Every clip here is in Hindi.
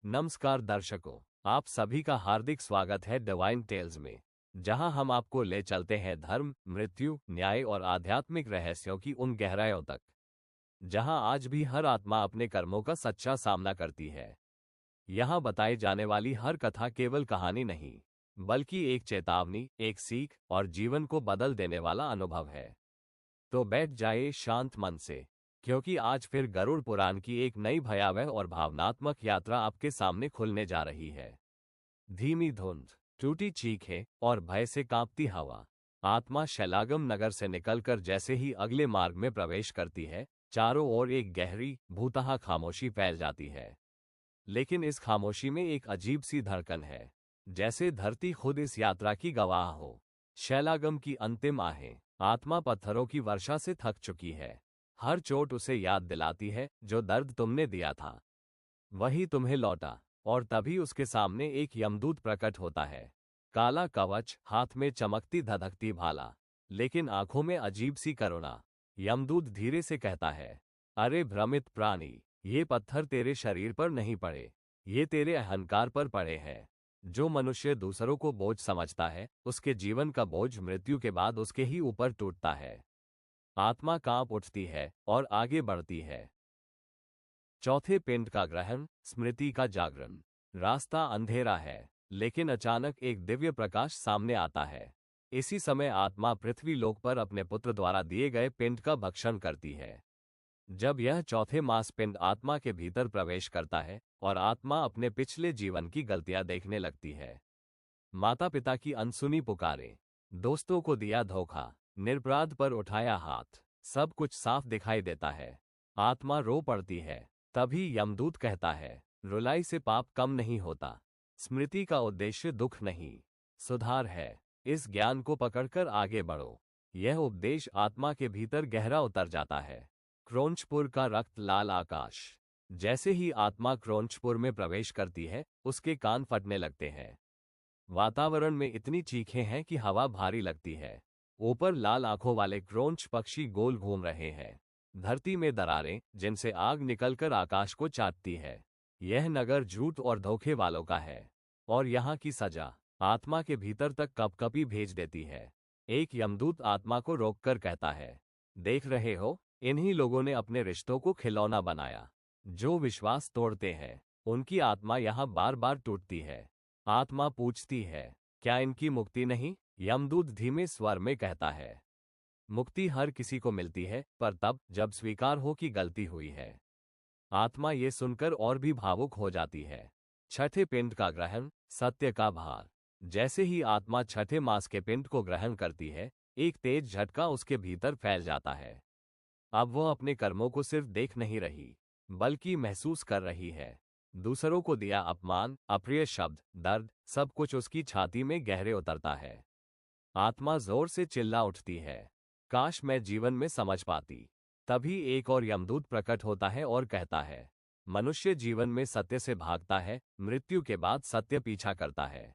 नमस्कार दर्शकों, आप सभी का हार्दिक स्वागत है डिवाइन टेल्स में, जहां हम आपको ले चलते हैं धर्म, मृत्यु, न्याय और आध्यात्मिक रहस्यों की उन गहराइयों तक, जहां आज भी हर आत्मा अपने कर्मों का सच्चा सामना करती है। यहां बताई जाने वाली हर कथा केवल कहानी नहीं, बल्कि एक चेतावनी, एक सीख और जीवन को बदल देने वाला अनुभव है। तो बैठ जाइए शांत मन से, क्योंकि आज फिर गरुड़ पुराण की एक नई भयावह और भावनात्मक यात्रा आपके सामने खुलने जा रही है। धीमी धुंध, टूटी चीखें और भय से कांपती हवा। आत्मा शैलागम नगर से निकलकर जैसे ही अगले मार्ग में प्रवेश करती है, चारों ओर एक गहरी, भूतहा खामोशी फैल जाती है। लेकिन इस खामोशी में एक अजीब सी धड़कन है, जैसे धरती खुद इस यात्रा की गवाह हो। शैलागम की अंतिम आहें। आत्मा पत्थरों की वर्षा से थक चुकी है। हर चोट उसे याद दिलाती है, जो दर्द तुमने दिया था वही तुम्हें लौटा। और तभी उसके सामने एक यमदूत प्रकट होता है। काला कवच, हाथ में चमकती धधकती भाला, लेकिन आंखों में अजीब सी करुणा। यमदूत धीरे से कहता है, अरे भ्रमित प्राणी, ये पत्थर तेरे शरीर पर नहीं पड़े, ये तेरे अहंकार पर पड़े हैं। जो मनुष्य दूसरों को बोझ समझता है, उसके जीवन का बोझ मृत्यु के बाद उसके ही ऊपर टूटता है। आत्मा कांप उठती है और आगे बढ़ती है। चौथे पिंड का ग्रहण, स्मृति का जागरण। रास्ता अंधेरा है, लेकिन अचानक एक दिव्य प्रकाश सामने आता है। इसी समय आत्मा पृथ्वी लोक पर अपने पुत्र द्वारा दिए गए पिंड का भक्षण करती है। जब यह चौथे मास पिंड आत्मा के भीतर प्रवेश करता है और आत्मा अपने पिछले जीवन की गलतियां देखने लगती है। माता पिता की अनसुनी पुकारें, दोस्तों को दिया धोखा, निरपराध पर उठाया हाथ, सब कुछ साफ दिखाई देता है। आत्मा रो पड़ती है। तभी यमदूत कहता है, रुलाई से पाप कम नहीं होता। स्मृति का उद्देश्य दुख नहीं, सुधार है। इस ज्ञान को पकड़कर आगे बढ़ो। यह उपदेश आत्मा के भीतर गहरा उतर जाता है। क्रोंचपुर का रक्त लाल आकाश। जैसे ही आत्मा क्रोंचपुर में प्रवेश करती है, उसके कान फटने लगते हैं। वातावरण में इतनी चीखें हैं कि हवा भारी लगती है। ऊपर लाल आंखों वाले क्रोंच पक्षी गोल घूम रहे हैं। धरती में दरारें, जिनसे आग निकलकर आकाश को चाटती है। यह नगर झूठ और धोखे वालों का है, और यहाँ की सजा आत्मा के भीतर तक कपकपी भेज देती है। एक यमदूत आत्मा को रोककर कहता है, देख रहे हो, इन्हीं लोगों ने अपने रिश्तों को खिलौना बनाया। जो विश्वास तोड़ते हैं, उनकी आत्मा यहाँ बार बार टूटती है। आत्मा पूछती है, क्या इनकी मुक्ति नहीं? यमदूत धीमे स्वर में कहता है, मुक्ति हर किसी को मिलती है, पर तब जब स्वीकार हो कि गलती हुई है। आत्मा ये सुनकर और भी भावुक हो जाती है। छठे पिंड का ग्रहण, सत्य का भार। जैसे ही आत्मा छठे मास के पिंड को ग्रहण करती है, एक तेज झटका उसके भीतर फैल जाता है। अब वह अपने कर्मों को सिर्फ देख नहीं रही, बल्कि महसूस कर रही है। दूसरों को दिया अपमान, अप्रिय शब्द, दर्द, सब कुछ उसकी छाती में गहरे उतरता है। आत्मा जोर से चिल्ला उठती है, काश मैं जीवन में समझ पाती। तभी एक और यमदूत प्रकट होता है और कहता है, मनुष्य जीवन में सत्य से भागता है, मृत्यु के बाद सत्य पीछा करता है।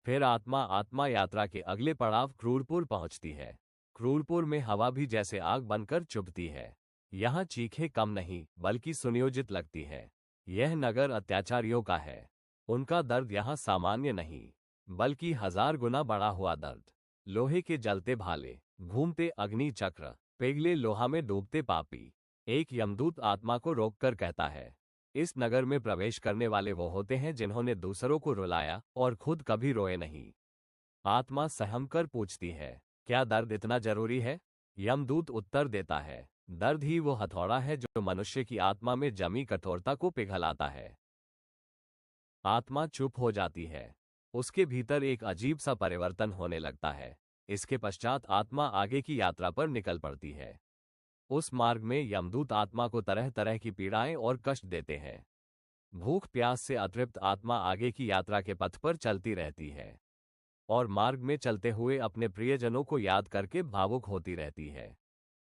फिर आत्मा यात्रा के अगले पड़ाव क्रूरपुर पहुंचती है। क्रूरपुर में हवा भी जैसे आग बनकर चुभती है। यहाँ चीखें कम नहीं, बल्कि सुनियोजित लगती है। यह नगर अत्याचारियों का है। उनका दर्द यहाँ सामान्य नहीं, बल्कि 1000 गुना बढ़ा हुआ दर्द। लोहे के जलते भाले, घूमते अग्नि चक्र, पिघले लोहा में डूबते पापी। एक यमदूत आत्मा को रोककर कहता है, इस नगर में प्रवेश करने वाले वो होते हैं जिन्होंने दूसरों को रुलाया और खुद कभी रोए नहीं। आत्मा सहम कर पूछती है, क्या दर्द इतना जरूरी है? यमदूत उत्तर देता है, दर्द ही वो हथौड़ा है जो मनुष्य की आत्मा में जमी कठोरता को पिघलाता है। आत्मा चुप हो जाती है। उसके भीतर एक अजीब सा परिवर्तन होने लगता है। इसके पश्चात आत्मा आगे की यात्रा पर निकल पड़ती है। उस मार्ग में यमदूत आत्मा को तरह तरह की पीड़ाएं और कष्ट देते हैं। भूख प्यास से अतृप्त आत्मा आगे की यात्रा के पथ पर चलती रहती है, और मार्ग में चलते हुए अपने प्रियजनों को याद करके भावुक होती रहती है।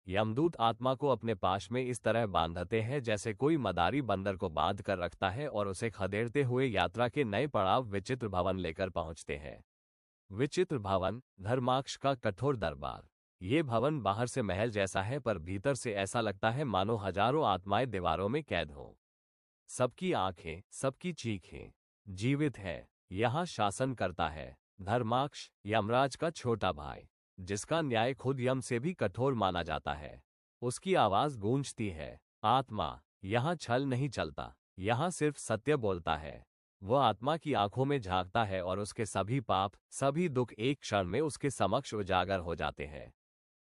यमदूत आत्मा को अपने पाश में इस तरह बांधते हैं जैसे कोई मदारी बंदर को बांध कर रखता है, और उसे खदेड़ते हुए यात्रा के नए पड़ाव विचित्र भवन लेकर पहुंचते हैं। विचित्र भवन, धर्माक्ष का कठोर दरबार। ये भवन बाहर से महल जैसा है, पर भीतर से ऐसा लगता है मानो हजारों आत्माएं दीवारों में कैद हों। सबकी आंखें, सबकी चीखें जीवित है। यहाँ शासन करता है धर्माक्ष, यमराज का छोटा भाई, जिसका न्याय खुद यम से भी कठोर माना जाता है। उसकी आवाज गूंजती है, आत्मा। यहाँ छल नहीं चलता, यहाँ सिर्फ सत्य बोलता है। वह आत्मा की आंखों में झांकता है और उसके सभी पाप, सभी दुख एक क्षण में उसके समक्ष उजागर हो जाते हैं।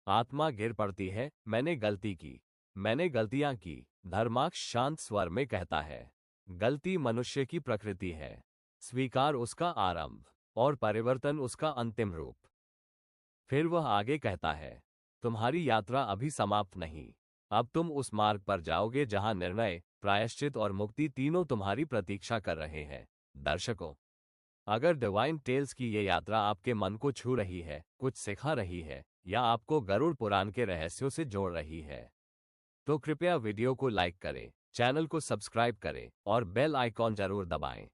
आत्मा गिर पड़ती है, मैंने गलती की, मैंने गलतियां की। धर्माक्ष शांत स्वर में कहता है, गलती मनुष्य की प्रकृति है, स्वीकार उसका आरंभ और परिवर्तन उसका अंतिम रूप। फिर वह आगे कहता है, तुम्हारी यात्रा अभी समाप्त नहीं। अब तुम उस मार्ग पर जाओगे जहां निर्णय, प्रायश्चित और मुक्ति तीनों तुम्हारी प्रतीक्षा कर रहे हैं। दर्शकों, अगर डिवाइन टेल्स की ये यात्रा आपके मन को छू रही है, कुछ सिखा रही है या आपको गरुड़ पुराण के रहस्यों से जोड़ रही है, तो कृपया वीडियो को लाइक करें, चैनल को सब्सक्राइब करें और बेल आइकॉन जरूर दबाएं।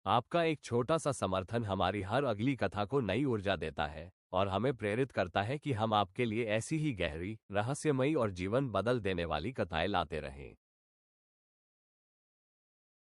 आपका एक छोटा सा समर्थन हमारी हर अगली कथा को नई ऊर्जा देता है और हमें प्रेरित करता है कि हम आपके लिए ऐसी ही गहरी, रहस्यमयी और जीवन बदल देने वाली कथाएं लाते रहें।